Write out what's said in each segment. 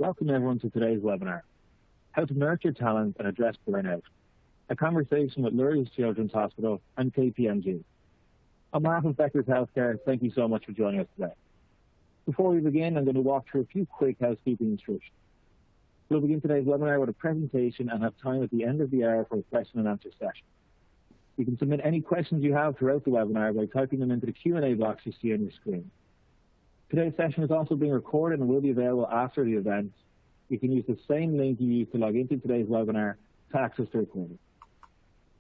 Welcome everyone to today's webinar, How to Nurture Talent and Address Burnout, a conversation with Lurie Children's Hospital and KPMG. On behalf of Becker's Healthcare, thank you so much for joining us today. Before we begin, I'm going to walk through a few quick housekeeping instructions. We'll begin today's webinar with a presentation and have time at the end of the hour for a question and answer session. You can submit any questions you have throughout the webinar by typing them into the Q&A box you see on your screen. Today's session is also being recorded and will be available after the event. You can use the same link you used to log into today's webinar to access the recording.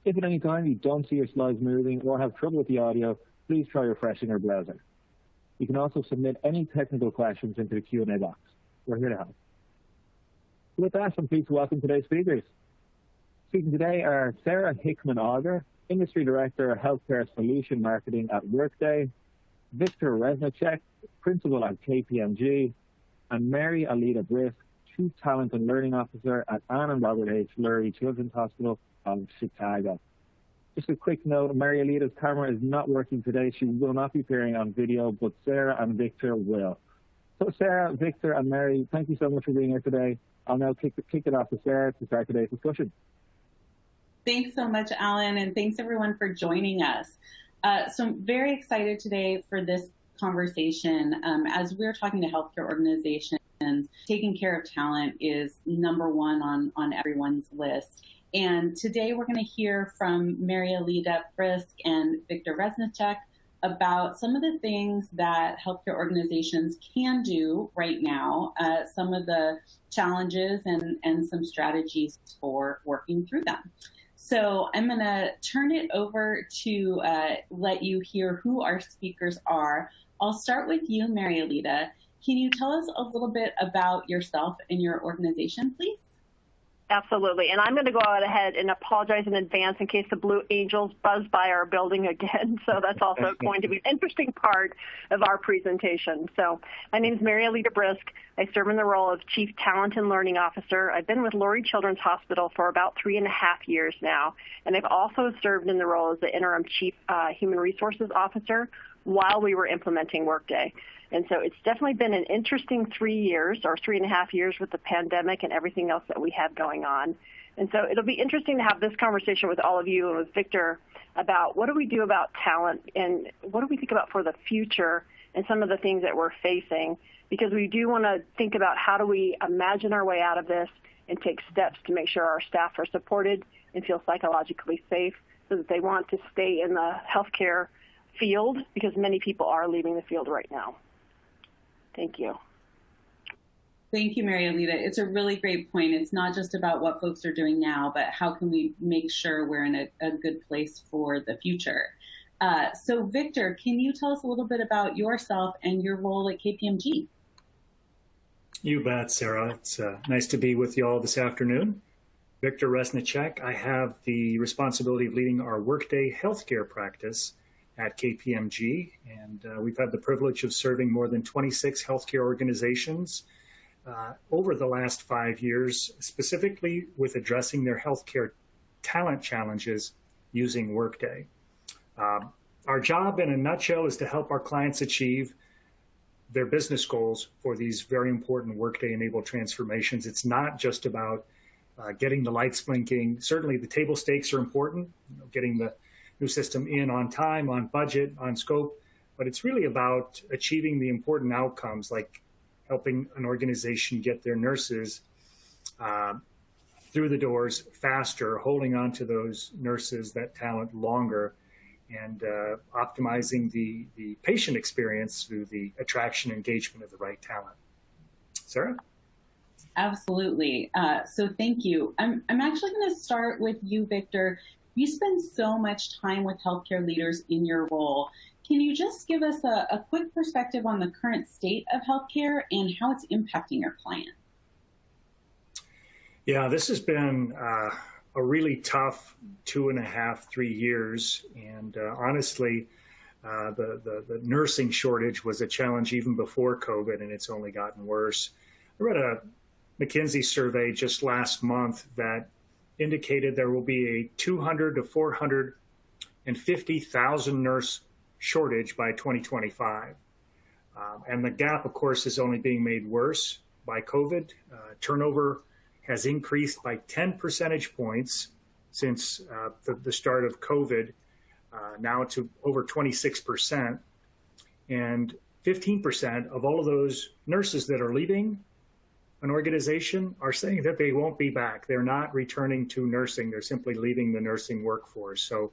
If at any time you don't see your slides moving or have trouble with the audio, please try refreshing your browser. You can also submit any technical questions into the Q&A box. We're here to help. With that, I'm pleased to welcome today's speakers. Speaking today are Sarah Hickman-Auger, Industry Director of Healthcare Solution Marketing at Workday, Victor Resnicek, Principal at KPMG, and Mary Alida Brisk, Chief Talent and Learning Officer at Ann and Robert H. Lurie Children's Hospital of Chicago. Just a quick note, Mary Alida's camera is not working today. She will not be appearing on video, but Sarah and Victor will. So Sarah, Victor, and Mary, thank you so much for being here today. I'll now kick it off to Sarah to start today's discussion. Thanks so much, Alan, and thanks everyone for joining us. So I'm very excited today for this conversation. As we're talking to healthcare organizations, taking care of talent is number one on everyone's list. And today we're going to hear from Mary Alida Brisk and Victor Resnicek about some of the things that healthcare organizations can do right now, some of the challenges and some strategies for working through them. So I'm going to turn it over to let you hear who our speakers are. I'll start with you, Mary Alida. Can you tell us a little bit about yourself and your organization, please? Absolutely. And I'm going to go out ahead and apologize in advance in case the Blue Angels buzz by our building again. So that's also going to be an interesting part of our presentation. So my name is Mary Alida Brisk. I serve in the role of Chief Talent and Learning Officer. I've been with Lurie Children's Hospital for about 3.5 years now. And I've also served in the role as the Interim Chief Human Resources Officer while we were implementing Workday. And so it's definitely been an interesting 3 years or 3.5 years with the pandemic and everything else that we have going on. And so it'll be interesting to have this conversation with all of you and with Victor about what do we do about talent and what do we think about for the future and some of the things that we're facing, because we do want to think about how do we imagine our way out of this and take steps to make sure our staff are supported and feel psychologically safe so that they want to stay in the healthcare field, because many people are leaving the field right now. Thank you. Thank you, Mary Alida. It's a really great point. It's not just about what folks are doing now, but how can we make sure we're in a good place for the future. So Victor, can you tell us a little bit about yourself and your role at KPMG? You bet, Sarah. It's nice to be with you all this afternoon. Victor Resnicek. I have the responsibility of leading our Workday healthcare practice at KPMG, and we've had the privilege of serving more than 26 healthcare organizations over the last 5 years, specifically with addressing their healthcare talent challenges using Workday. Our job in a nutshell is to help our clients achieve their business goals for these very important Workday-enabled transformations. It's not just about getting the lights blinking. Certainly the table stakes are important, getting the new system in on time, on budget, on scope, but it's really about achieving the important outcomes like helping an organization get their nurses through the doors faster, holding on to those nurses, that talent longer, and optimizing the patient experience through the attraction and engagement of the right talent. Sarah? Absolutely. So thank you. I'm actually going to start with you, Victor. You spend so much time with healthcare leaders in your role. Can you just give us a quick perspective on the current state of healthcare and how it's impacting your clients? Yeah, this has been a really tough 2.5, 3 years. And honestly, the nursing shortage was a challenge even before COVID, and it's only gotten worse. I read a McKinsey survey just last month that indicated there will be a 200 to 450,000 nurse shortage by 2025. And the gap, of course, is only being made worse by COVID. Turnover has increased by 10 percentage points since the start of COVID, now to over 26%. And 15% of all of those nurses that are leaving an organization are saying that they won't be back. They're not returning to nursing. They're simply leaving the nursing workforce. So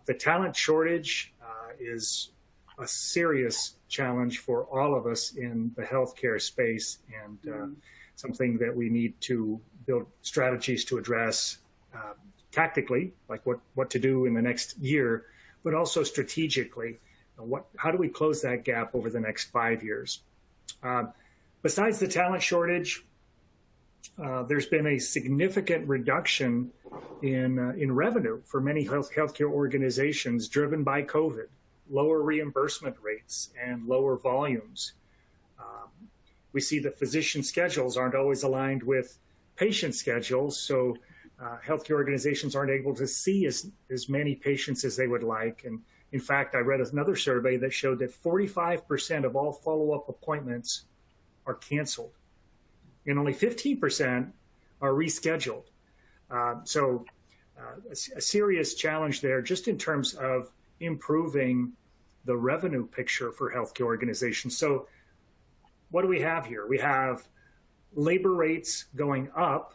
the talent shortage is a serious challenge for all of us in the healthcare space, and something that we need to build strategies to address tactically, like what to do in the next year, but also strategically. How do we close that gap over the next 5 years? Besides the talent shortage, there's been a significant reduction in revenue for many healthcare organizations driven by COVID, lower reimbursement rates and lower volumes. We see that physician schedules aren't always aligned with patient schedules, so healthcare organizations aren't able to see as many patients as they would like. And in fact, I read another survey that showed that 45% of all follow-up appointments are canceled, and only 15% are rescheduled. So a serious challenge there just in terms of improving the revenue picture for healthcare organizations. So what do we have here? We have labor rates going up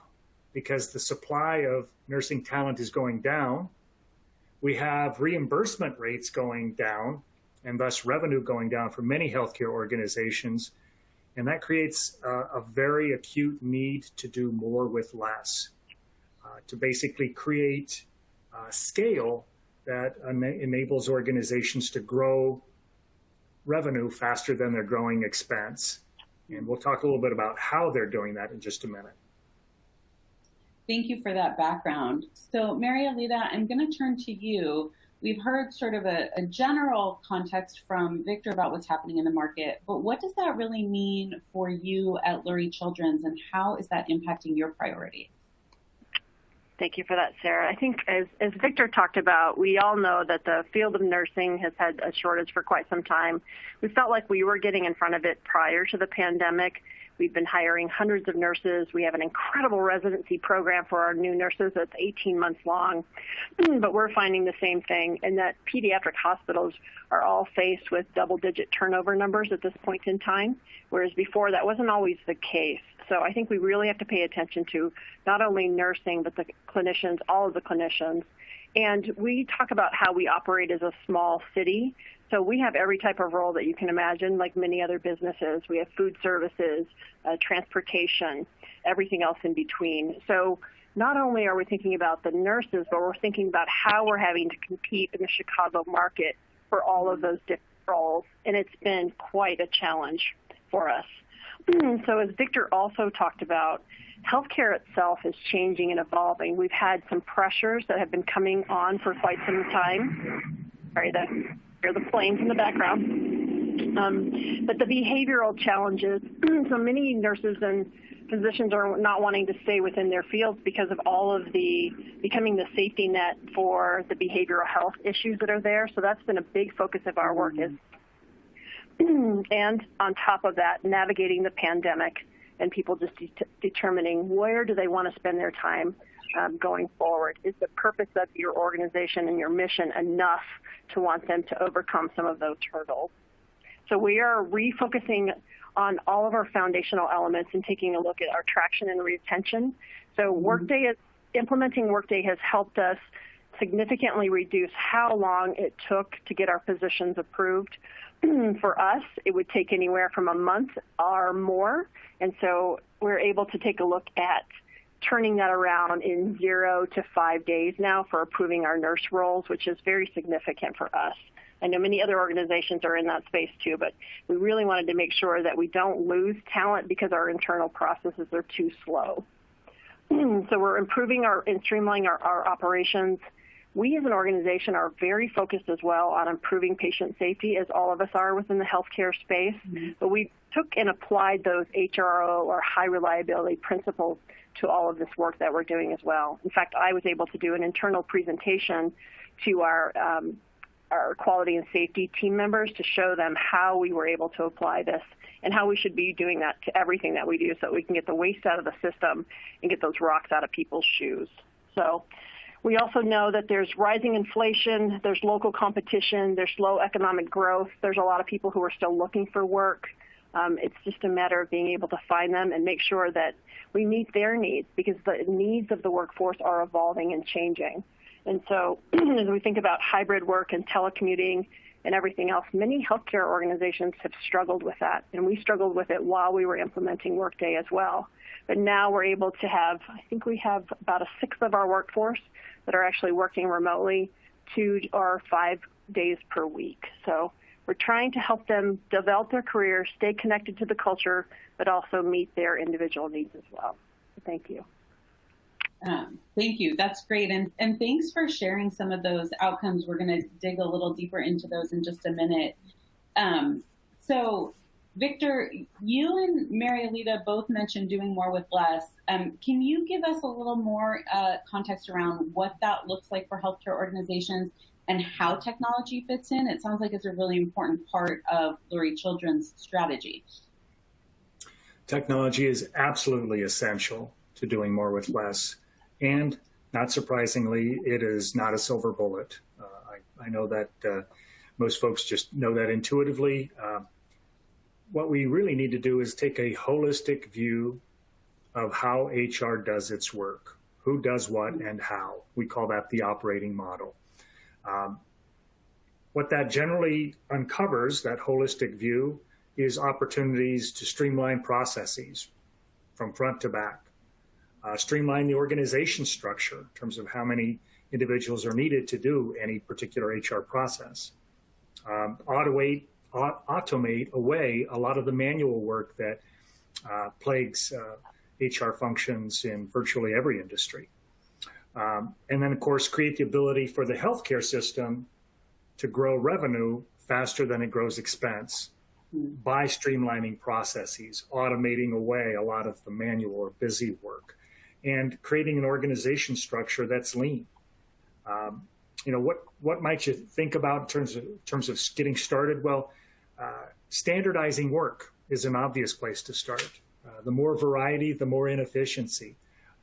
because the supply of nursing talent is going down. We have reimbursement rates going down, and thus revenue going down for many healthcare organizations. And that creates a very acute need to do more with less, to basically create scale that enables organizations to grow revenue faster than their growing expense. And we'll talk a little bit about how they're doing that in just a minute. Thank you for that background. So Mary Alida, I'm going to turn to you. We've heard sort of a general context from Victor about what's happening in the market, but what does that really mean for you at Lurie Children's, and how is that impacting your priorities? Thank you for that, Sarah. I think as Victor talked about, we all know that the field of nursing has had a shortage for quite some time. We felt like we were getting in front of it prior to the pandemic. We've been hiring hundreds of nurses. We have an incredible residency program for our new nurses that's 18 months long. But we're finding the same thing, in that pediatric hospitals are all faced with double-digit turnover numbers at this point in time, whereas before that wasn't always the case. So I think we really have to pay attention to not only nursing, but the clinicians, all of the clinicians. And we talk about how we operate as a small city. So we have every type of role that you can imagine, like many other businesses. We have food services, transportation, everything else in between. So not only are we thinking about the nurses, but we're thinking about how we're having to compete in the Chicago market for all of those different roles. And it's been quite a challenge for us. So as Victor also talked about, healthcare itself is changing and evolving. We've had some pressures that have been coming on for quite some time. Sorry, hear the planes in the background. But the behavioral challenges, so many nurses and physicians are not wanting to stay within their fields because of all of the becoming the safety net for the behavioral health issues that are there. So that's been a big focus of our work is. And on top of that, navigating the pandemic and people just determining where do they want to spend their time going forward. Is the purpose of your organization and your mission enough to want them to overcome some of those hurdles? So we are refocusing on all of our foundational elements and taking a look at our traction and retention. So implementing Workday has helped us significantly reduce how long it took to get our positions approved. For us, it would take anywhere from a month or more. And so we're able to take a look at turning that around in 0 to 5 days now for approving our nurse roles, which is very significant for us. I know many other organizations are in that space too, but we really wanted to make sure that we don't lose talent because our internal processes are too slow. So we're improving and streamlining our operations. We as an organization are very focused as well on improving patient safety, as all of us are within the healthcare space. But we took and applied those HRO or high reliability principles to all of this work that we're doing as well. In fact, I was able to do an internal presentation to our quality and safety team members to show them how we were able to apply this and how we should be doing that to everything that we do so that we can get the waste out of the system and get those rocks out of people's shoes. So we also know that there's rising inflation, there's local competition, there's slow economic growth, there's a lot of people who are still looking for work. It's just a matter of being able to find them and make sure that we meet their needs, because the needs of the workforce are evolving and changing. And so as we think about hybrid work and telecommuting and everything else, many healthcare organizations have struggled with that, and we struggled with it while we were implementing Workday as well. But now we're able to have, I think we have about a sixth of our workforce that are actually working remotely 2 or 5 days per week. So we're trying to help them develop their career, stay connected to the culture, but also meet their individual needs as well. So thank you. Thank you. That's great. And thanks for sharing some of those outcomes. We're going to dig a little deeper into those in just a minute. So, Victor, you and Mary Alita both mentioned doing more with less. Can you give us a little more context around what that looks like for healthcare organizations and how technology fits in? It sounds like it's a really important part of Lurie Children's strategy. Technology is absolutely essential to doing more with less. And not surprisingly, it is not a silver bullet. I know that most folks just know that intuitively. What we really need to do is take a holistic view of how HR does its work, who does what and how. We call that the operating model. What that generally uncovers, that holistic view, is opportunities to streamline processes from front to back. Streamline the organization structure in terms of how many individuals are needed to do any particular HR process. Automate away a lot of the manual work that plagues HR functions in virtually every industry. And then, of course, create the ability for the healthcare system to grow revenue faster than it grows expense by streamlining processes, automating away a lot of the manual or busy work, and creating an organization structure that's lean. What might you think about in terms of getting started? Well, standardizing work is an obvious place to start. The more variety, the more inefficiency.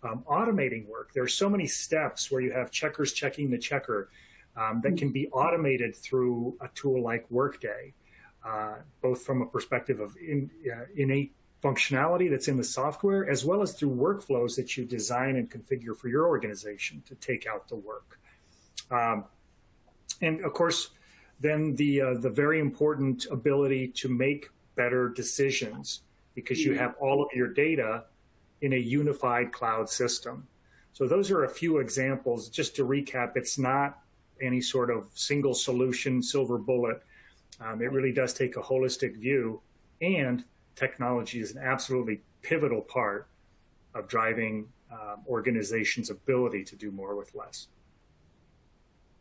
Automating work. There are so many steps where you have checkers checking the checker that can be automated through a tool like Workday, both from a perspective of innate functionality that's in the software, as well as through workflows that you design and configure for your organization to take out the work. And of course, then the very important ability to make better decisions, because you have all of your data in a unified cloud system. So those are a few examples. Just to recap, it's not any sort of single solution, silver bullet. It really does take a holistic view, and technology is an absolutely pivotal part of driving organizations' ability to do more with less.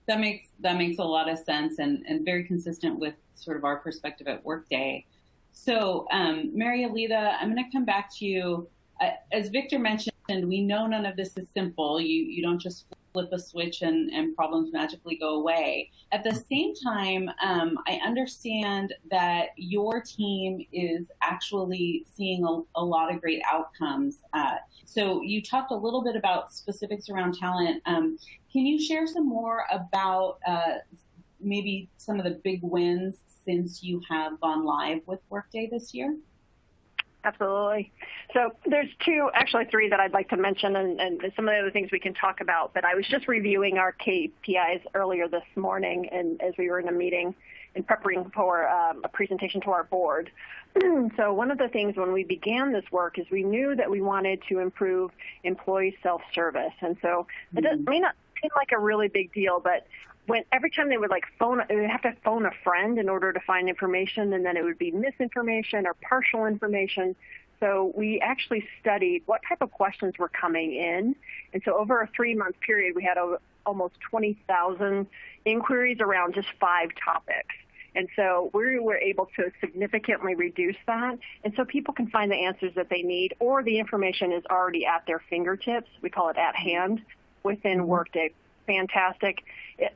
That makes a lot of sense and very consistent with sort of our perspective at Workday. So, Mary Alita, I'm going to come back to you. As Victor mentioned, we know none of this is simple. You don't just flip a switch and problems magically go away. At the same time, I understand that your team is actually seeing a lot of great outcomes. So you talked a little bit about specifics around talent. Can you share some more about maybe some of the big wins since you have gone live with Workday this year? Absolutely. So there's actually three that I'd like to mention, and some of the other things we can talk about. But I was just reviewing our KPIs earlier this morning, and as we were in a meeting and preparing for a presentation to our board. So one of the things when we began this work is we knew that we wanted to improve employee self-service. And so it may not seem like a really big deal, but every time they would they would have to phone a friend in order to find information, and then it would be misinformation or partial information. So we actually studied what type of questions were coming in. And so over a 3-month period, we had almost 20,000 inquiries around just 5 topics. And so we were able to significantly reduce that. And so people can find the answers that they need, or the information is already at their fingertips. We call it at hand within Workday fantastic.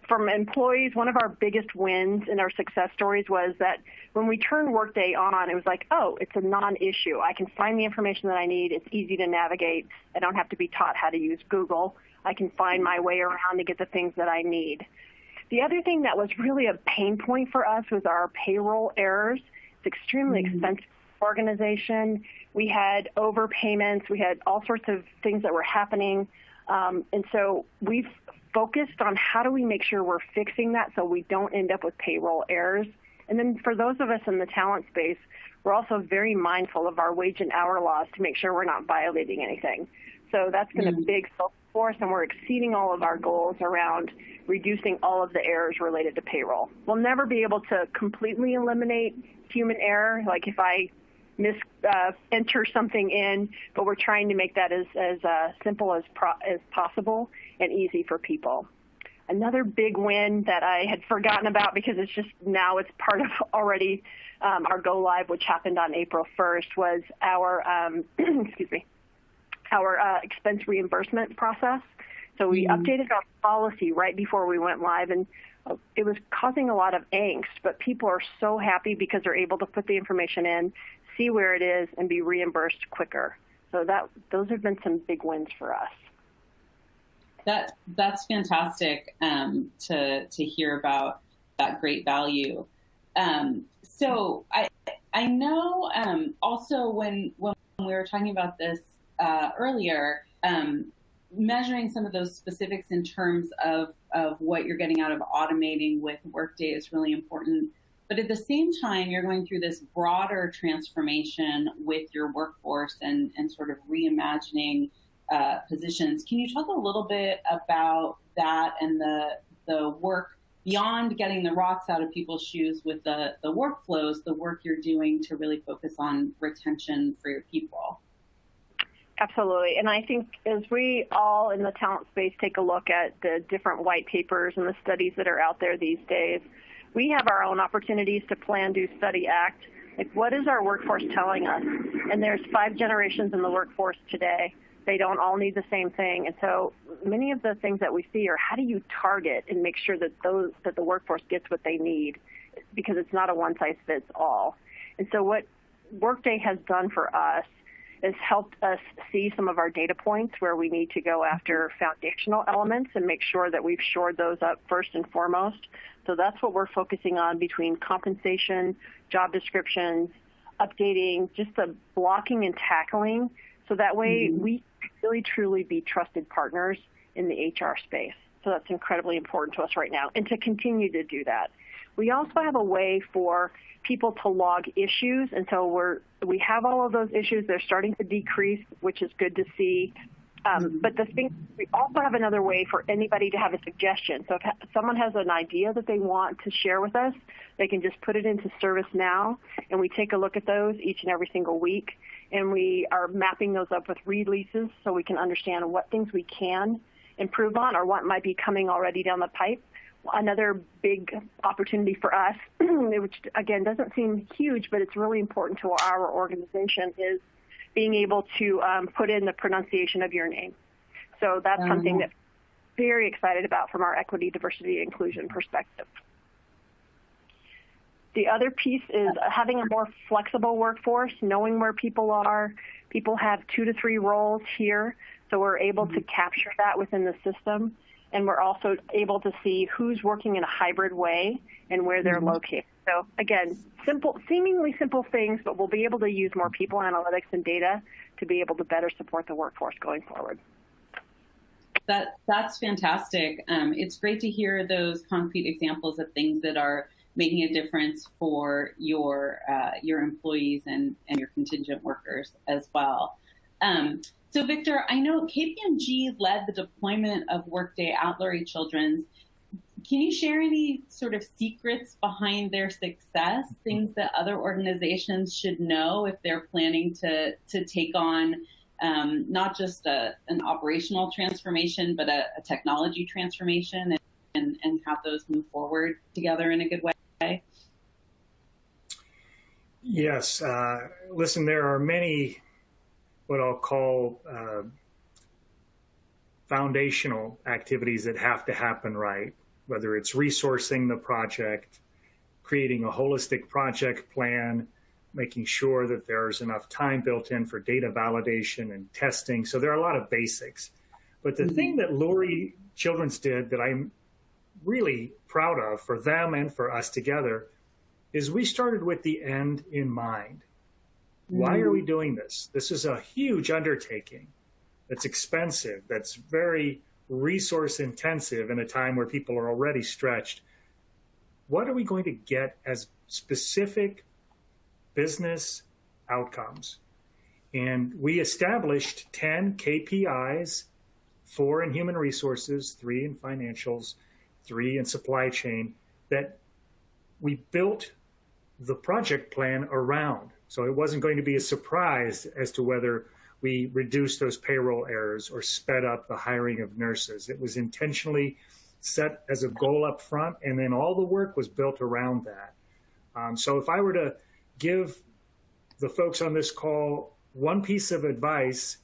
From employees, one of our biggest wins in our success stories was that when we turned Workday on, it was like, oh, it's a non-issue. I can find the information that I need. It's easy to navigate. I don't have to be taught how to use Google. I can find my way around to get the things that I need. The other thing that was really a pain point for us was our payroll errors. It's extremely expensive organization. We had overpayments. We had all sorts of things that were happening. And so we've focused on how do we make sure we're fixing that so we don't end up with payroll errors. And then for those of us in the talent space, we're also very mindful of our wage and hour laws to make sure we're not violating anything. So that's been a big focus for us, and we're exceeding all of our goals around reducing all of the errors related to payroll. We'll never be able to completely eliminate human error, like if I enter something in, but we're trying to make that as simple as possible and easy for people. Another big win that I had forgotten about because it's just now it's part of already our go live, which happened on April 1st, was our our expense reimbursement process. So we updated our policy right before we went live, and it was causing a lot of angst, but people are so happy because they're able to put the information in, see where it is, and be reimbursed quicker. So those have been some big wins for us. That's fantastic to hear about that great value. So I know also when we were talking about this earlier, measuring some of those specifics in terms of what you're getting out of automating with Workday is really important. But at the same time, you're going through this broader transformation with your workforce and sort of reimagining positions. Can you talk a little bit about that and the work beyond getting the rocks out of people's shoes with the workflows, the work you're doing to really focus on retention for your people? Absolutely. And I think as we all in the talent space take a look at the different white papers and the studies that are out there these days, we have our own opportunities to plan, do, study, act. Like, what is our workforce telling us? And there's 5 generations in the workforce today. They don't all need the same thing. And so many of the things that we see are how do you target and make sure that the workforce gets what they need, because it's not a one-size-fits-all. And so what Workday has done for us has helped us see some of our data points where we need to go after foundational elements and make sure that we've shored those up first and foremost. So that's what we're focusing on between compensation, job descriptions, updating, just the blocking and tackling. So that way we really truly be trusted partners in the HR space. So that's incredibly important to us right now, and to continue to do that. We also have a way for people to log issues, and so we have all of those issues. They're starting to decrease, which is good to see. But we also have another way for anybody to have a suggestion. So if someone has an idea that they want to share with us, they can just put it into ServiceNow, and we take a look at those each and every single week. And we are mapping those up with releases so we can understand what things we can improve on or what might be coming already down the pipe. Another big opportunity for us, which again doesn't seem huge, but it's really important to our organization, is being able to put in the pronunciation of your name. So that's something that we're very excited about from our equity, diversity, and inclusion perspective. The other piece is having a more flexible workforce, knowing where people are. People have 2 to 3 roles here, so we're able to capture that within the system. And we're also able to see who's working in a hybrid way and where they're located. So again, seemingly simple things, but we'll be able to use more people analytics and data to be able to better support the workforce going forward. That's fantastic. It's great to hear those concrete examples of things that are making a difference for your employees and your contingent workers as well. So Victor, I know KPMG led the deployment of Workday at Lurie Children's. Can you share any sort of secrets behind their success, things that other organizations should know if they're planning to take on not just an operational transformation, but a technology transformation and have those move forward together in a good way? Yes. Listen, there are many what I'll call foundational activities that have to happen right, whether it's resourcing the project, creating a holistic project plan, making sure that there's enough time built in for data validation and testing. So there are a lot of basics. But the thing that Lurie Children's did that I'm really proud of for them and for us together is we started with the end in mind. Why are we doing this? This is a huge undertaking that's expensive, that's very resource intensive in a time where people are already stretched. What are we going to get as specific business outcomes? And we established 10 KPIs, 4 in human resources, 3 in financials, 3 in supply chain, that we built the project plan around. So it wasn't going to be a surprise as to whether we reduced those payroll errors or sped up the hiring of nurses. It was intentionally set as a goal up front, and then all the work was built around that. So if I were to give the folks on this call one piece of advice,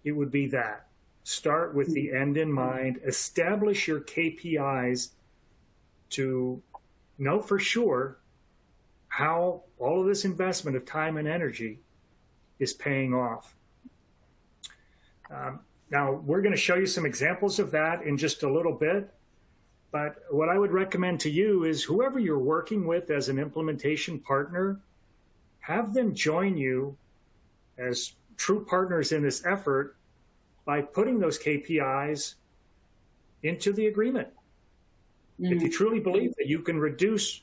it would be that. Start with the end in mind. Establish your KPIs to know for sure how all of this investment of time and energy is paying off. Now, we're going to show you some examples of that in just a little bit. But what I would recommend to you is whoever you're working with as an implementation partner, have them join you as true partners in this effort by putting those KPIs into the agreement. If you truly believe that you can reduce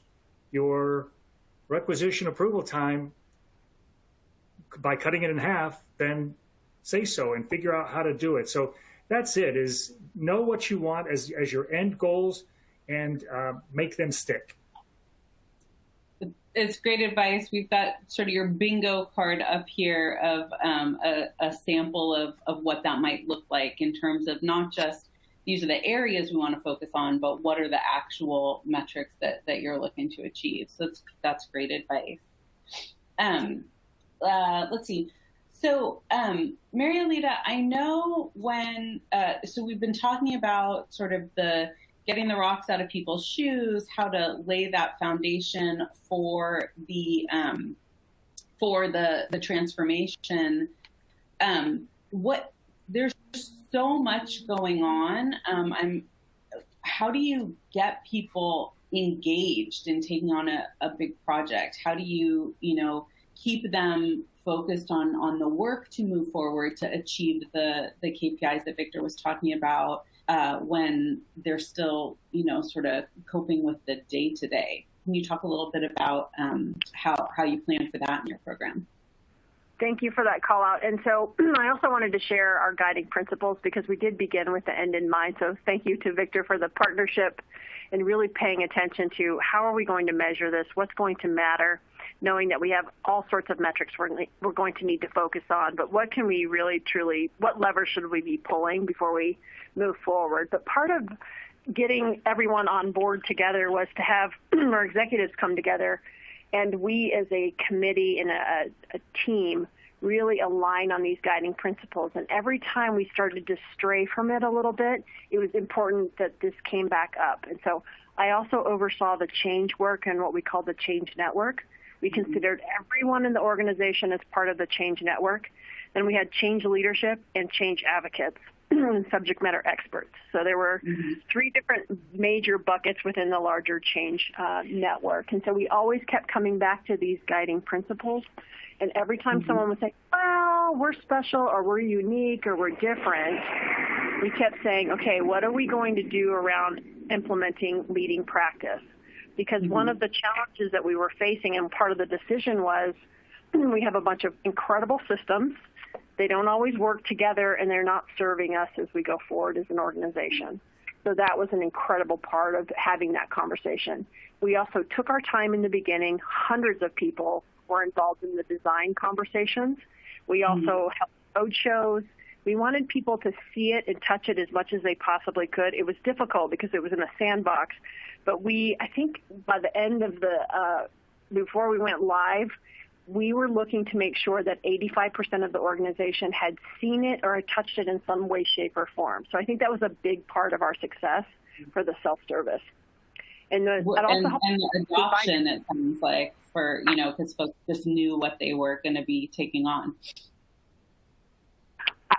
your requisition approval time by cutting it in half, then say so and figure out how to do it. So that's it, is know what you want as your end goals and make them stick. It's great advice. We've got sort of your bingo card up here of a sample of what that might look like in terms of not just these are the areas we want to focus on, but what are the actual metrics that you're looking to achieve. So that's great advice. Let's see. So, Mariolita, I know so we've been talking about sort of getting the rocks out of people's shoes, how to lay that foundation for the transformation. There's so much going on. How do you get people engaged in taking on a big project? How do you keep them focused on the work to move forward to achieve the KPIs that Victor was talking about when they're still, sort of coping with the day-to-day? Can you talk a little bit about how you plan for that in your program? Thank you for that call out. And so I also wanted to share our guiding principles because we did begin with the end in mind. So thank you to Victor for the partnership and really paying attention to how are we going to measure this, what's going to matter, knowing that we have all sorts of metrics we're going to need to focus on, but what can we really truly, what levers should we be pulling before we move forward? But part of getting everyone on board together was to have our executives come together and we as a committee and a team really align on these guiding principles. And every time we started to stray from it a little bit, it was important that this came back up. And so I also oversaw the change work and what we call the change network. We considered everyone in the organization as part of the change network. Then we had change leadership and change advocates and subject matter experts. So there were 3 different major buckets within the larger change network. And so we always kept coming back to these guiding principles. And every time someone would say, well, we're special or we're unique or we're different, we kept saying, okay, what are we going to do around implementing leading practice? Because one of the challenges that we were facing and part of the decision was we have a bunch of incredible systems. They don't always work together and they're not serving us as we go forward as an organization. So that was an incredible part of having that conversation. We also took our time in the beginning. Hundreds of people were involved in the design conversations. We also held road shows. We wanted people to see it and touch it as much as they possibly could. It was difficult because it was in a sandbox. But I think by the end of before we went live, we were looking to make sure that 85% of the organization had seen it or had touched it in some way, shape, or form. So I think that was a big part of our success for the self-service. And adoption, it sounds like, for, because folks just knew what they were going to be taking on.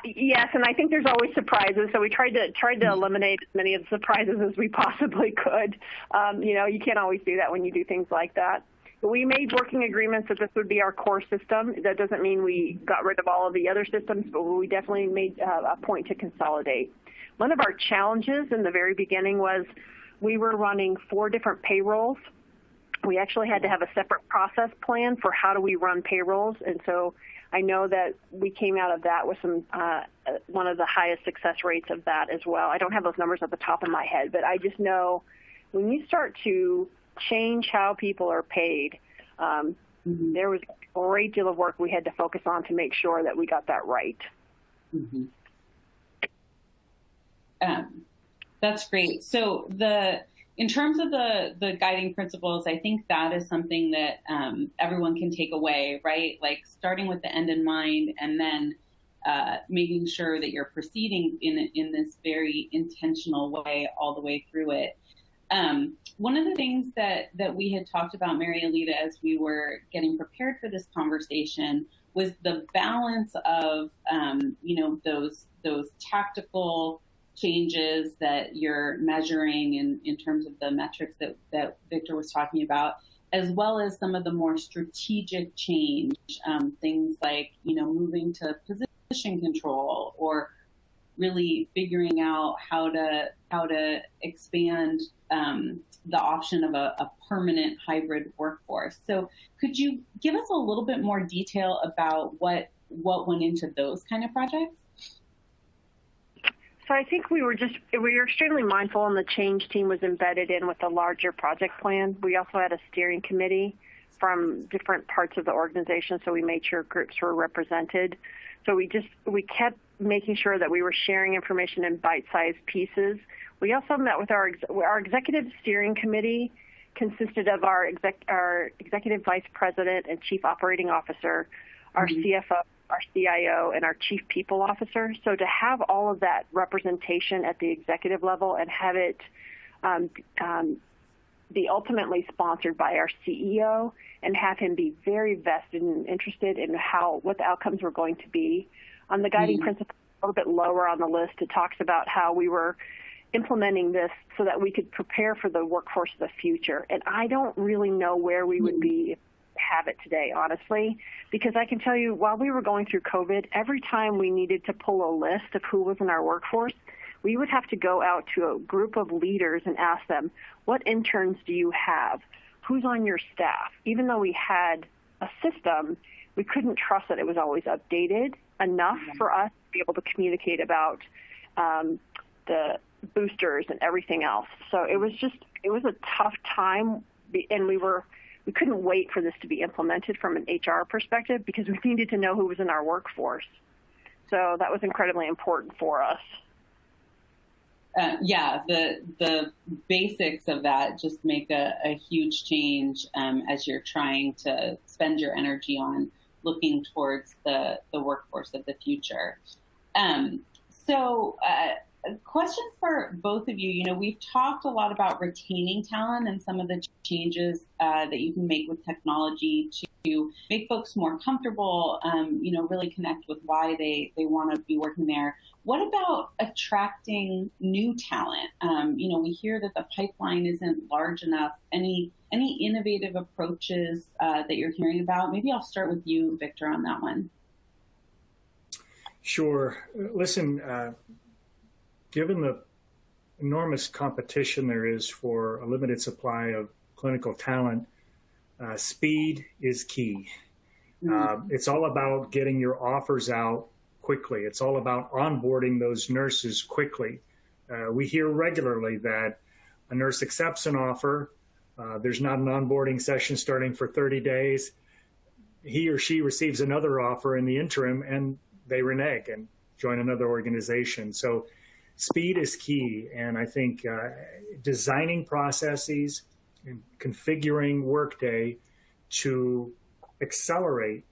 Yes, and I think there's always surprises, so we tried to eliminate as many of the surprises as we possibly could. You can't always do that when you do things like that. But we made working agreements that this would be our core system. That doesn't mean we got rid of all of the other systems, but we definitely made a point to consolidate. One of our challenges in the very beginning was we were running 4 different payrolls. We actually had to have a separate process plan for how do we run payrolls, and so I know that we came out of that with some one of the highest success rates of that as well. I don't have those numbers at the top of my head, but I just know when you start to change how people are paid, there was a great deal of work we had to focus on to make sure that we got that right. Mm-hmm. That's great. So in terms of the guiding principles, I think that is something that everyone can take away, right? Like starting with the end in mind, and then making sure that you're proceeding in this very intentional way all the way through it. One of the things that we had talked about, Mary Alita, as we were getting prepared for this conversation, was the balance of those tactical changes that you're measuring in terms of the metrics that Victor was talking about, as well as some of the more strategic change, things like, moving to position control, or really figuring out how to expand the option of a permanent hybrid workforce. So could you give us a little bit more detail about what went into those kind of projects? So I think we were extremely mindful, and the change team was embedded in with a larger project plan. We also had a steering committee from different parts of the organization, so we made sure groups were represented. So we kept making sure that we were sharing information in bite-sized pieces. We also met with our executive steering committee, consisted of our executive vice president and chief operating officer, our CFO, our CIO, and our chief people officer. So to have all of that representation at the executive level and have it be ultimately sponsored by our CEO and have him be very vested and interested in what the outcomes were going to be. On the guiding principle, a little bit lower on the list, it talks about how we were implementing this so that we could prepare for the workforce of the future. And I don't really know where we would be if we have it today, honestly, because I can tell you, while we were going through COVID, every time we needed to pull a list of who was in our workforce, we would have to go out to a group of leaders and ask them, what interns do you have? Who's on your staff? Even though we had a system, we couldn't trust that it was always updated enough for us to be able to communicate about the boosters and everything else. So it was a tough time, and we couldn't wait for this to be implemented from an HR perspective because we needed to know who was in our workforce. So that was incredibly important for us. The basics of that just make a huge change as you're trying to spend your energy on looking towards the workforce of the future. A question for both of you. We've talked a lot about retaining talent and some of the changes that you can make with technology to make folks more comfortable, really connect with why they want to be working there. What about attracting new talent? We hear that the pipeline isn't large enough. Any innovative approaches that you're hearing about? Maybe I'll start with you, Victor, on that one. Sure. Listen, given the enormous competition there is for a limited supply of clinical talent, speed is key. It's all about getting your offers out quickly. It's all about onboarding those nurses quickly. We hear regularly that a nurse accepts an offer. There's not an onboarding session starting for 30 days. He or she receives another offer in the interim, and they renege and join another organization. So speed is key. And I think designing processes and configuring Workday to accelerate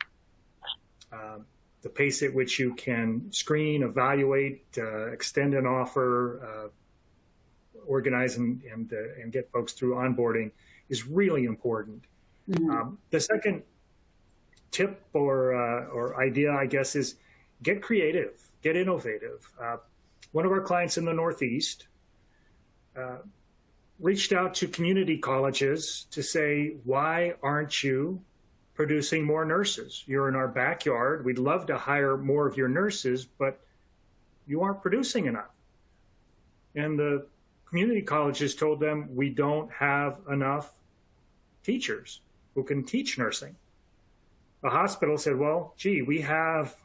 the pace at which you can screen, evaluate, extend an offer, organize and get folks through onboarding is really important. Mm-hmm. The second tip or idea, I guess, is get creative, get innovative. One of our clients in the Northeast reached out to community colleges to say, why aren't you producing more nurses? You're in our backyard. We'd love to hire more of your nurses, but you aren't producing enough. And the community colleges told them, we don't have enough teachers who can teach nursing. The hospital said, well, gee, we have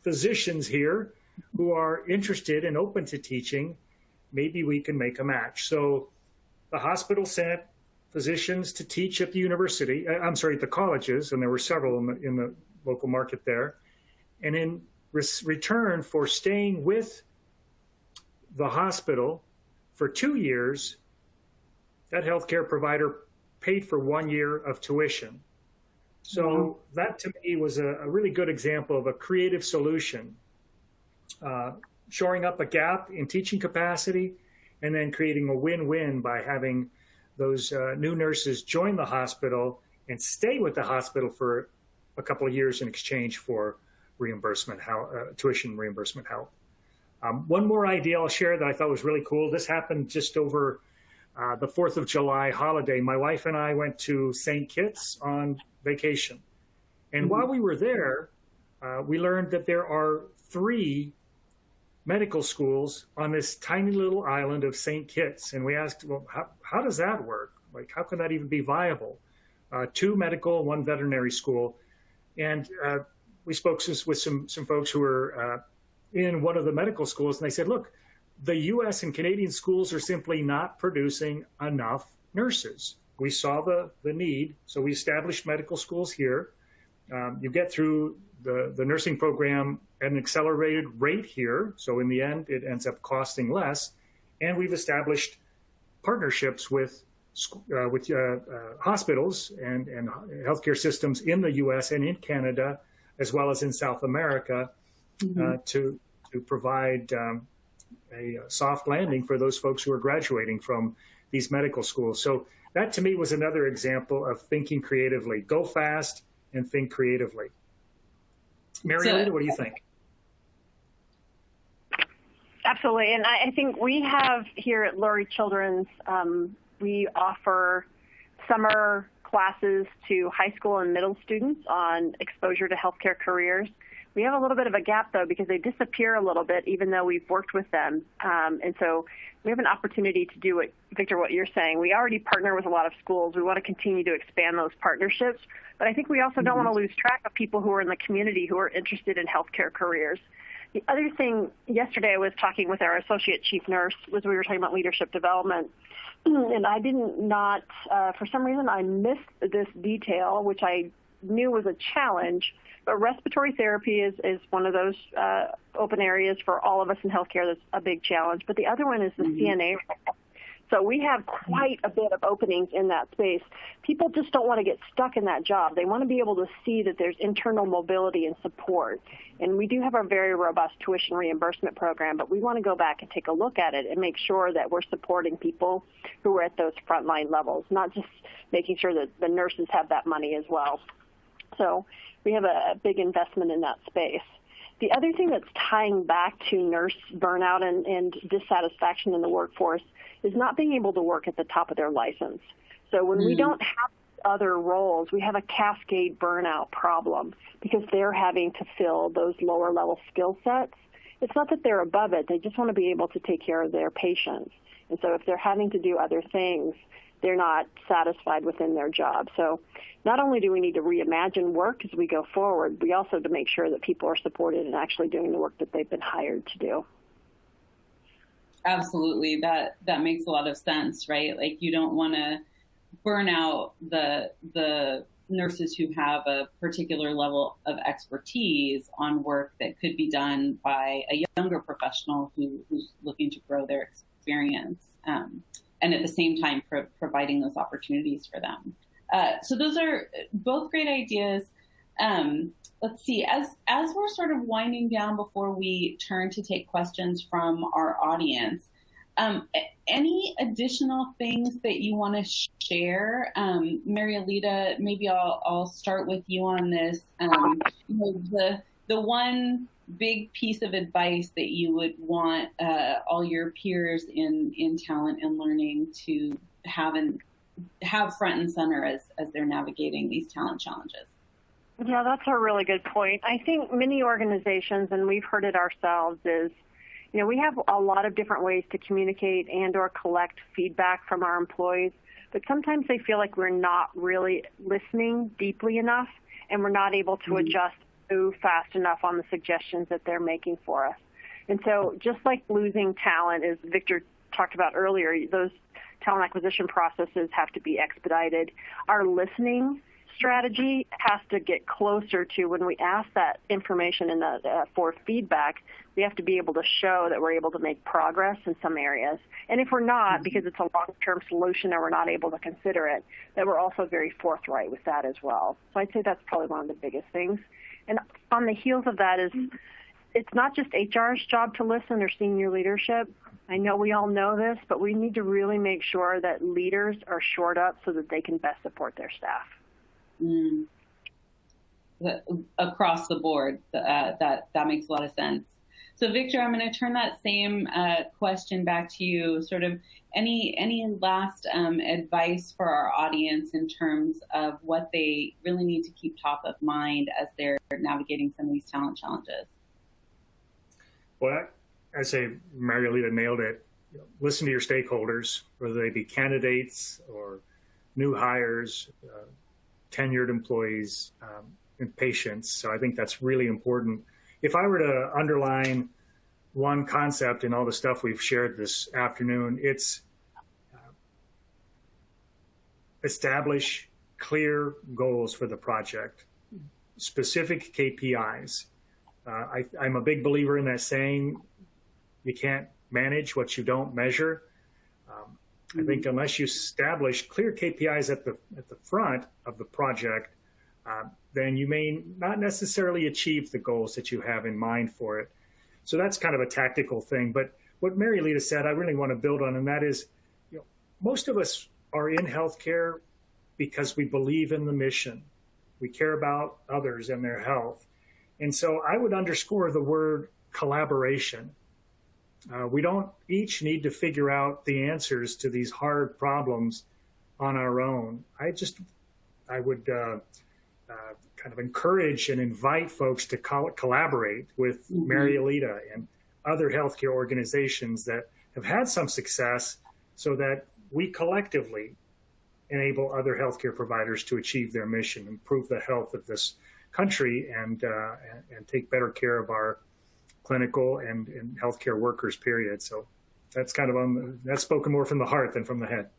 physicians here who are interested and open to teaching. Maybe we can make a match. So the hospital sent physicians to teach at the university, at the colleges, and there were several in the local market there. And in return for staying with the hospital for 2 years, that healthcare provider paid for 1 year of tuition. So that to me was a really good example of a creative solution, shoring up a gap in teaching capacity and then creating a win-win by having those new nurses join the hospital and stay with the hospital for a couple of years in exchange for reimbursement, tuition reimbursement help. One more idea I'll share that I thought was really cool. This happened just over the 4th of July holiday. My wife and I went to St. Kitts on vacation. And while we were there, we learned that there are 3 medical schools on this tiny little island of St. Kitts. And we asked, well, how does that work? Like, how can that even be viable? 2 medical, 1 veterinary school. And we spoke with some folks who were in one of the medical schools, and they said, look, the U.S. and Canadian schools are simply not producing enough nurses. We saw the need, so we established medical schools here. You get through the nursing program at an accelerated rate here, so in the end, it ends up costing less. And we've established partnerships with hospitals and healthcare systems in the U.S. and in Canada, as well as in South America, to provide a soft landing for those folks who are graduating from these medical schools. So that to me was another example of thinking creatively. Go fast and think creatively. Marietta, what do you think? Absolutely. And I think we have here at Lurie Children's, we offer summer classes to high school and middle students on exposure to healthcare careers. We have a little bit of a gap, though, because they disappear a little bit, even though we've worked with them. And so we have an opportunity to do what you're saying. We already partner with a lot of schools. We want to continue to expand those partnerships. But I think we also don't want to lose track of people who are in the community who are interested in healthcare careers. The other thing, yesterday I was talking with our associate chief nurse, we were talking about leadership development. And I for some reason, I missed this detail, which I knew was a challenge. But respiratory therapy is one of those open areas for all of us in healthcare that's a big challenge. But the other one is the CNA. So we have quite a bit of openings in that space. People just don't want to get stuck in that job. They want to be able to see that there's internal mobility and support. And we do have a very robust tuition reimbursement program, but we want to go back and take a look at it and make sure that we're supporting people who are at those frontline levels, not just making sure that the nurses have that money as well. So we have a big investment in that space. The other thing that's tying back to nurse burnout and dissatisfaction in the workforce is not being able to work at the top of their license. So when we don't have other roles, we have a cascade burnout problem because they're having to fill those lower level skill sets. It's not that they're above it. They just want to be able to take care of their patients. And so if they're having to do other things, they're not satisfied within their job. So not only do we need to reimagine work as we go forward, we also have to make sure that people are supported and actually doing the work that they've been hired to do. Absolutely. That makes a lot of sense, right? Like you don't want to burn out the nurses who have a particular level of expertise on work that could be done by a younger professional who's looking to grow their experience. And at the same time, providing those opportunities for them. So those are both great ideas. Let's see, as we're sort of winding down before we turn to take questions from our audience, any additional things that you want to share? Marielita, maybe I'll start with you on this. The one big piece of advice that you would want all your peers in talent and learning to have front and center as they're navigating these talent challenges. Yeah, that's a really good point. I think many organizations, and we've heard it ourselves, is we have a lot of different ways to communicate and or collect feedback from our employees, but sometimes they feel like we're not really listening deeply enough and we're not able to adjust, move fast enough on the suggestions that they're making for us. And so just like losing talent, as Victor talked about earlier, those talent acquisition processes have to be expedited. Our listening strategy has to get closer to when we ask that information for feedback. We have to be able to show that we're able to make progress in some areas. And if we're not, because it's a long-term solution and we're not able to consider it, that we're also very forthright with that as well. So I'd say that's probably one of the biggest things. And on the heels of that is it's not just HR's job to listen or senior leadership. I know we all know this, but we need to really make sure that leaders are shored up so that they can best support their staff. Across the board, that makes a lot of sense. So Victor, I'm going to turn that same question back to you. Sort of any last advice for our audience in terms of what they really need to keep top of mind as they're navigating some of these talent challenges? Well, I say Marielita nailed it. Listen to your stakeholders, whether they be candidates or new hires, tenured employees, and patients. So I think that's really important. If I were to underline one concept in all the stuff we've shared this afternoon, it's establish clear goals for the project, specific KPIs. I'm a big believer in that saying, you can't manage what you don't measure. I think unless you establish clear KPIs at the front of the project, then you may not necessarily achieve the goals that you have in mind for it. So that's kind of a tactical thing. But what Marielita said, I really want to build on, and that is, most of us are in healthcare because we believe in the mission. We care about others and their health. And so I would underscore the word collaboration. We don't each need to figure out the answers to these hard problems on our own. I would kind of encourage and invite folks to collaborate with Marielita and other healthcare organizations that have had some success so that we collectively enable other healthcare providers to achieve their mission, improve the health of this country, and take better care of our clinical and healthcare workers, period. So that's kind of that's spoken more from the heart than from the head.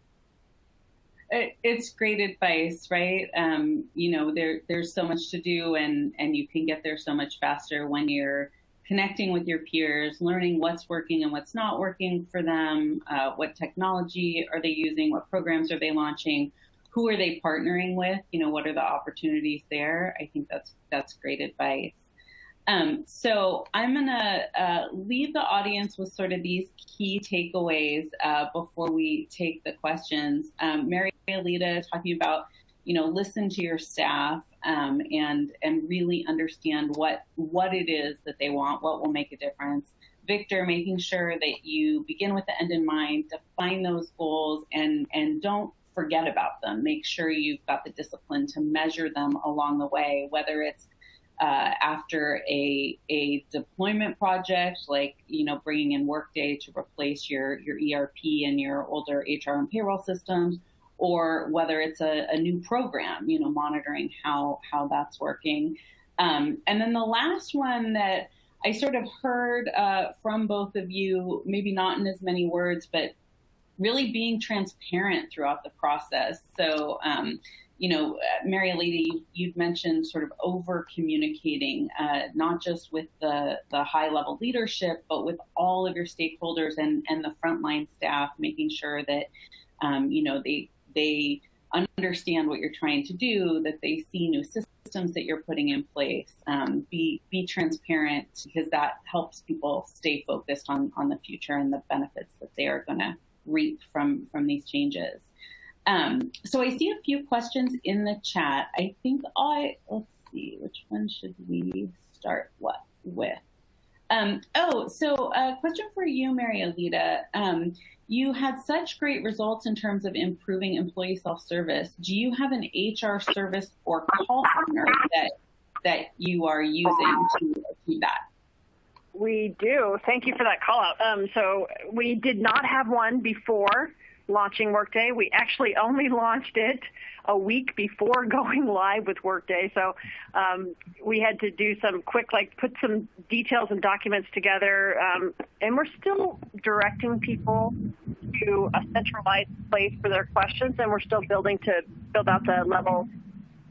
It's great advice, right? There's so much to do, and you can get there so much faster when you're connecting with your peers, learning what's working and what's not working for them, what technology are they using, what programs are they launching, who are they partnering with, what are the opportunities there. I think that's great advice. So I'm going to leave the audience with sort of these key takeaways before we take the questions. Marielita talking about, listen to your staff and really understand what it is that they want, what will make a difference. Victor, making sure that you begin with the end in mind, define those goals, and don't forget about them. Make sure you've got the discipline to measure them along the way, whether it's after a deployment project, like, bringing in Workday to replace your ERP and your older HR and payroll systems, or whether it's a new program, monitoring how that's working. And then the last one that I sort of heard from both of you, maybe not in as many words, but really being transparent throughout the process. So, Marielita, you've mentioned sort of over communicating, not just with the high level leadership, but with all of your stakeholders and the frontline staff, making sure that, they understand what you're trying to do, that they see new systems that you're putting in place, be transparent, because that helps people stay focused on the future and the benefits that they are going to reap from these changes. So I see a few questions in the chat. I think let's see, which one should we start with? So a question for you, Marialita. You had such great results in terms of improving employee self-service. Do you have an HR service or call center that you are using to achieve that? We do. Thank you for that call out. So we did not have one before launching Workday. We actually only launched it a week before going live with Workday. So we had to do some quick, put some details and documents together. And we're still directing people to a centralized place for their questions. And we're still build out the level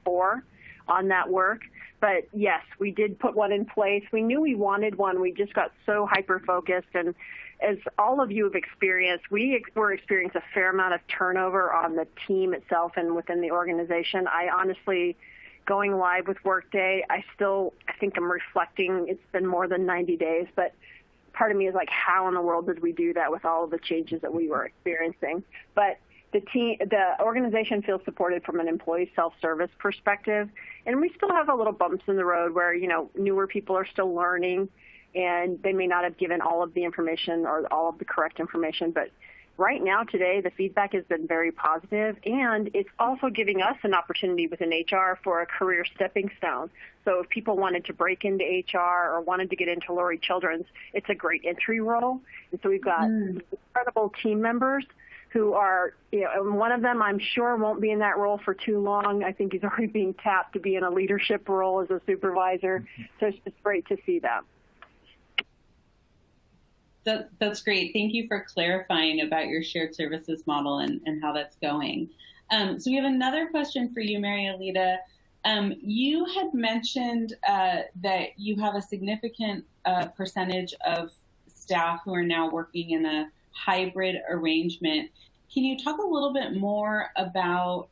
4 on that work. But yes, we did put one in place. We knew we wanted one. We just got so hyper-focused. And as all of you have experienced, we're experiencing a fair amount of turnover on the team itself and within the organization. I honestly, going live with Workday, I think I'm reflecting, it's been more than 90 days, but part of me is like, how in the world did we do that with all of the changes that we were experiencing? But the organization feels supported from an employee self-service perspective, and we still have a little bumps in the road where, newer people are still learning, and they may not have given all of the information or all of the correct information. But right now, today, the feedback has been very positive, and it's also giving us an opportunity within HR for a career stepping stone. So if people wanted to break into HR or wanted to get into Lurie Children's, it's a great entry role. And so we've got incredible team members who are, and one of them I'm sure won't be in that role for too long. I think he's already being tapped to be in a leadership role as a supervisor. So it's just great to see that. That's great. Thank you for clarifying about your shared services model and how that's going. So we have another question for you, Marialita. You had mentioned that you have a significant percentage of staff who are now working in a hybrid arrangement. Can you talk a little bit more about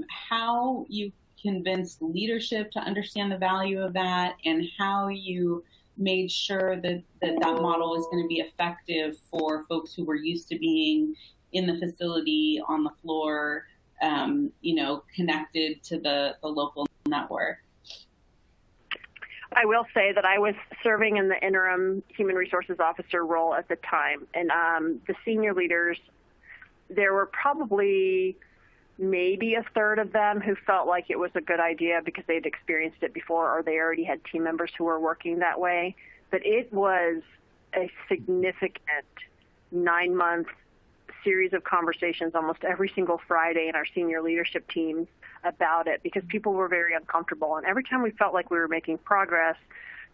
how you convinced leadership to understand the value of that, and how you made sure that model is going to be effective for folks who were used to being in the facility, on the floor, connected to the local network? I will say that I was serving in the interim human resources officer role at the time, and the senior leaders, there were probably maybe a third of them who felt like it was a good idea because they'd experienced it before, or they already had team members who were working that way. But it was a significant 9-month series of conversations almost every single Friday in our senior leadership teams about it, because people were very uncomfortable. And every time we felt like we were making progress,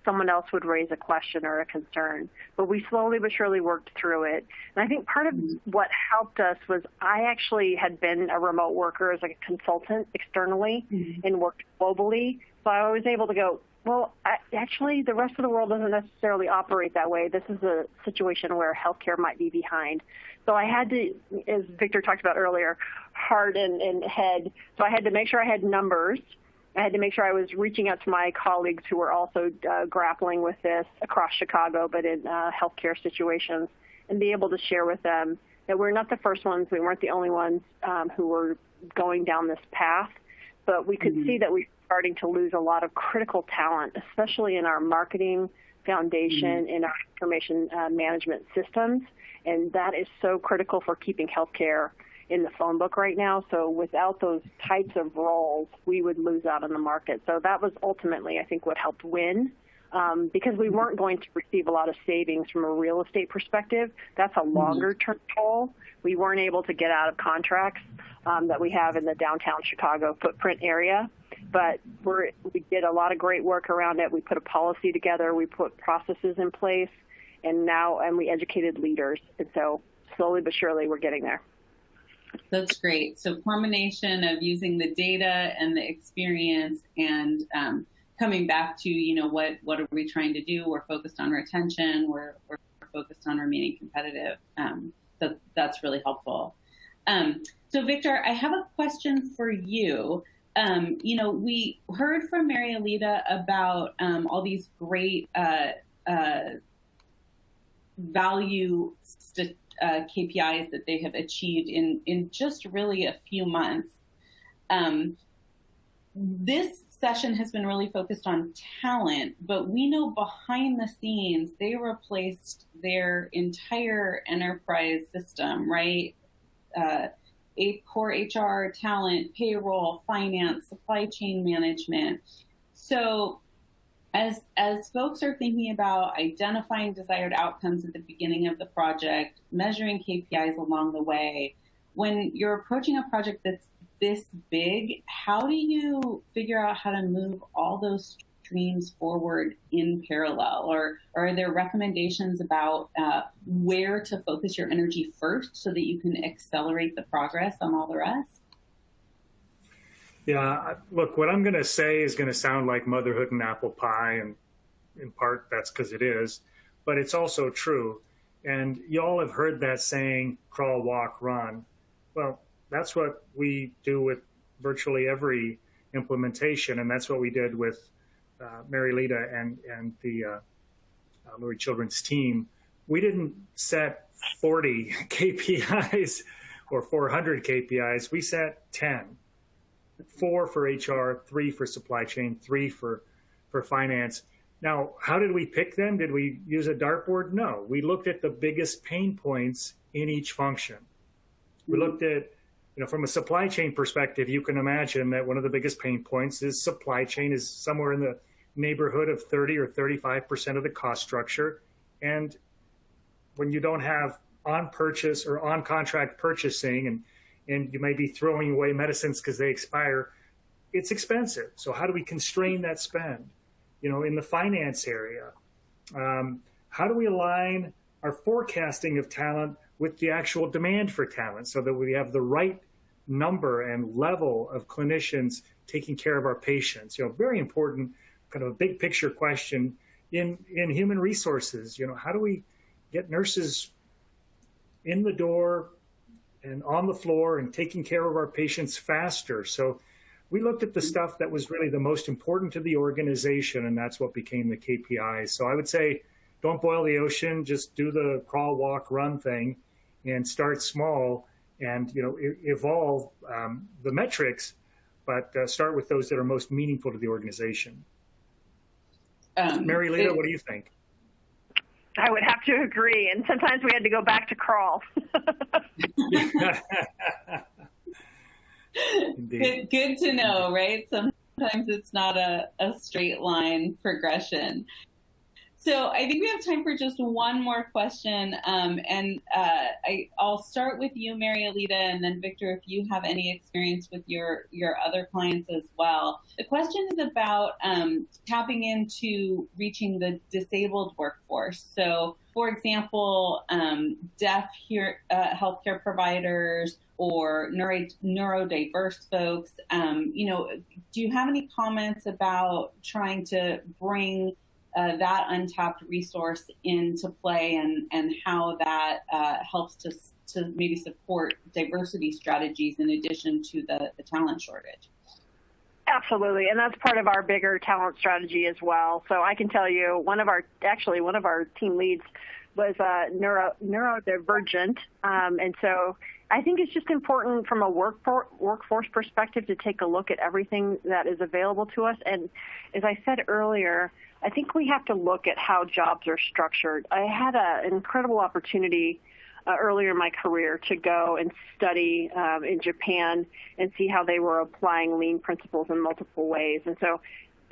someone else would raise a question or a concern. But we slowly but surely worked through it. And I think part of what helped us was I actually had been a remote worker as a consultant externally and worked globally. So I was able to go, well, actually, the rest of the world doesn't necessarily operate that way. This is a situation where healthcare might be behind. So I had to, as Victor talked about earlier, heart and head. So I had to make sure I had numbers. I had to make sure I was reaching out to my colleagues who were also grappling with this across Chicago, but in healthcare situations, and be able to share with them that we're not the first ones. We weren't the only ones who were going down this path, but we could see that we were starting to lose a lot of critical talent, especially in our marketing foundation, in our information management systems, and that is so critical for keeping healthcare in the phone book right now. So without those types of roles, we would lose out on the market. So that was ultimately, I think, what helped win, because we weren't going to receive a lot of savings from a real estate perspective. That's a longer-term goal. We weren't able to get out of contracts that we have in the downtown Chicago footprint area, but we did a lot of great work around it. We put a policy together. We put processes in place, and we educated leaders. And so slowly but surely, we're getting there. That's great. So combination of using the data and the experience and coming back to, what are we trying to do? We're focused on retention. We're focused on remaining competitive. That's really helpful. So Victor, I have a question for you. We heard from Mary Alita about all these great value KPIs that they have achieved in just really a few months. This session has been really focused on talent, but we know behind the scenes, they replaced their entire enterprise system, right? A core HR, talent, payroll, finance, supply chain management. So as folks are thinking about identifying desired outcomes at the beginning of the project, measuring KPIs along the way, when you're approaching a project that's this big, how do you figure out how to move all those streams forward in parallel? Or are there recommendations about where to focus your energy first so that you can accelerate the progress on all the rest? Yeah, look, what I'm going to say is going to sound like motherhood and apple pie, and in part that's because it is, but it's also true. And you all have heard that saying, crawl, walk, run. Well, that's what we do with virtually every implementation, and that's what we did with Mary Lita and the Lurie Children's team. We didn't set 40 KPIs or 400 KPIs. We set 10. 4 for HR, 3 for supply chain, 3 for finance. Now, how did we pick them? Did we use a dartboard? No. We looked at the biggest pain points in each function. We looked at, from a supply chain perspective, you can imagine that one of the biggest pain points is supply chain is somewhere in the neighborhood of 30 or 35% of the cost structure. And when you don't have on-purchase or on-contract purchasing and you may be throwing away medicines because they expire, it's expensive. So how do we constrain that spend? In the finance area, how do we align our forecasting of talent with the actual demand for talent so that we have the right number and level of clinicians taking care of our patients? Very important, kind of a big picture question in human resources. How do we get nurses in the door and on the floor and taking care of our patients faster? So we looked at the stuff that was really the most important to the organization, and that's what became the KPIs. So I would say, don't boil the ocean, just do the crawl, walk, run thing and start small and, evolve the metrics, but start with those that are most meaningful to the organization. Mary Lita, what do you think? I would have to agree. And sometimes we had to go back to crawl. Good to know, right? Sometimes it's not a straight line progression. So I think we have time for just one more question. I'll start with you, Mary Alita, and then Victor, if you have any experience with your other clients as well. The question is about tapping into reaching the disabled workforce. So, for example, deaf healthcare providers or neurodiverse folks. Do you have any comments about trying to bring that untapped resource into play and how that helps to maybe support diversity strategies in addition to the talent shortage? Absolutely, and that's part of our bigger talent strategy as well. So I can tell you, one of our team leads was neurodivergent, and so I think it's just important from a workforce perspective to take a look at everything that is available to us. And as I said earlier, I think we have to look at how jobs are structured. I had an incredible opportunity earlier in my career to go and study in Japan and see how they were applying lean principles in multiple ways. And so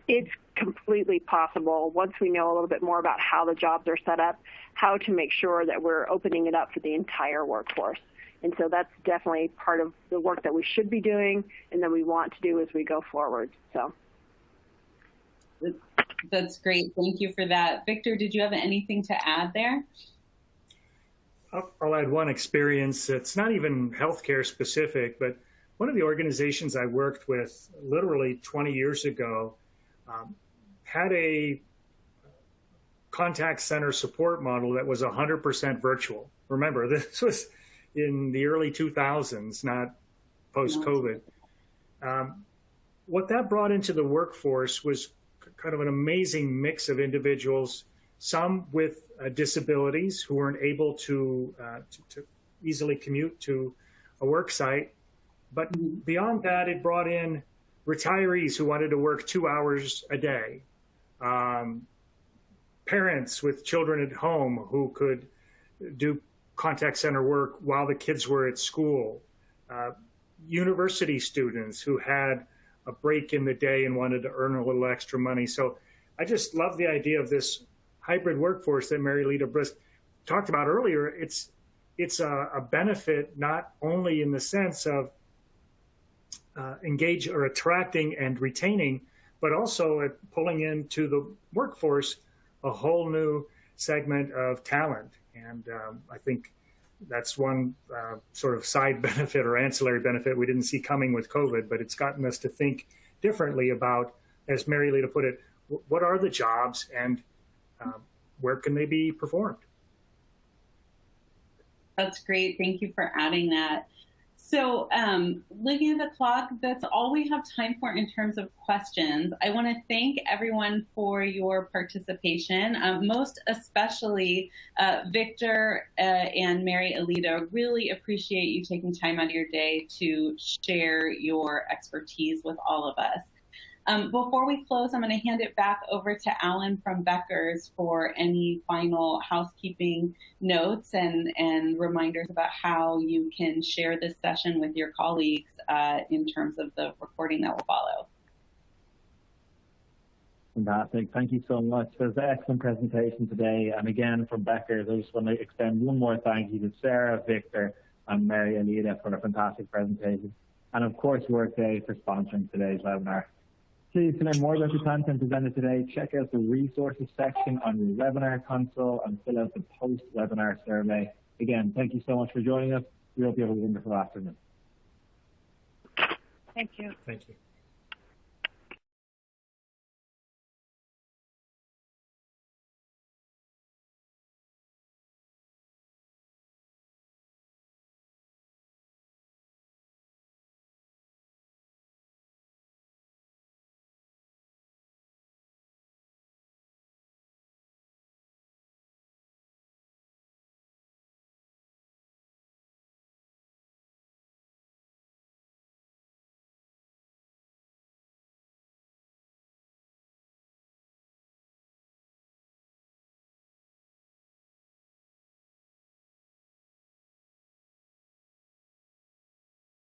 it's completely possible, once we know a little bit more about how the jobs are set up, how to make sure that we're opening it up for the entire workforce. And so that's definitely part of the work that we should be doing and that we want to do as we go forward. So that's great. Thank you for that. Victor, did you have anything to add there? I'll add one experience. It's not even healthcare specific, but one of the organizations I worked with literally 20 years ago had a contact center support model that was 100% virtual. Remember, this was in the early 2000s, not post-COVID. What that brought into the workforce was kind of an amazing mix of individuals, some with disabilities who weren't able to easily commute to a work site. But beyond that, it brought in retirees who wanted to work 2 hours a day, parents with children at home who could do contact center work while the kids were at school, university students who had a break in the day and wanted to earn a little extra money. So I just love the idea of this hybrid workforce that Mary Lita Brisk talked about earlier. It's a benefit not only in the sense of engage or attracting and retaining, but also at pulling into the workforce a whole new segment of talent. And I think that's one sort of side benefit or ancillary benefit we didn't see coming with COVID, but it's gotten us to think differently about, as Mary Lita put it, what are the jobs and where can they be performed? That's great. Thank you for adding that. So looking at the clock, that's all we have time for in terms of questions. I want to thank everyone for your participation, most especially Victor and Mary Alita. Really appreciate you taking time out of your day to share your expertise with all of us. Before we close, I'm going to hand it back over to Alan from Becker's for any final housekeeping notes and reminders about how you can share this session with your colleagues in terms of the recording that will follow. Fantastic. Thank you so much. It was an excellent presentation today. And again, from Becker's, I just want to extend one more thank you to Sarah, Victor, and Mary Alita for a fantastic presentation. And of course, Workday for sponsoring today's webinar. Please, to learn more about the content presented today, check out the resources section on your webinar console and fill out the post-webinar survey. Again, thank you so much for joining us. We hope you have a wonderful afternoon. Thank you. Thank you.